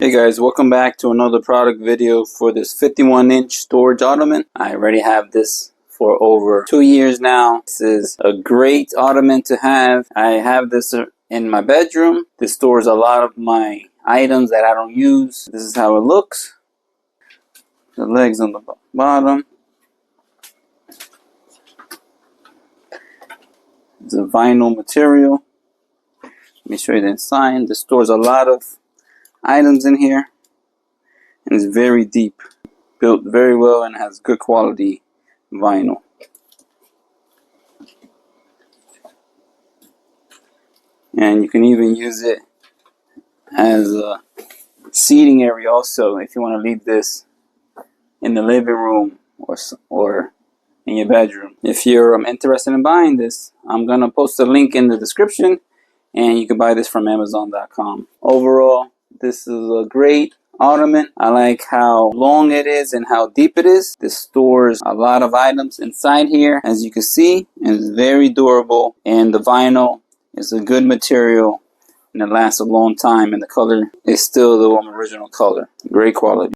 Hey guys, welcome back to another product video for this 51-inch storage ottoman. I already have this for over 2 years now. This is a great ottoman to have. I have this in my bedroom. This stores a lot of my items that I don't use. This is how it looks. The legs on the bottom. It's a vinyl material. Let me show you the inside. This stores a lot of items in here, and it's very deep, built very well, and has good quality vinyl. And you can even use it as a seating area also if you want to leave this in the living room or in your bedroom. If you're interested in buying this, I'm gonna post a link in the description, and you can buy this from Amazon.com. Overall, this is a great ottoman. I like how long it is and how deep it is. This stores a lot of items inside here, as you can see, and it's very durable. And the vinyl is a good material, and it lasts a long time, and the color is still the original color. Great quality.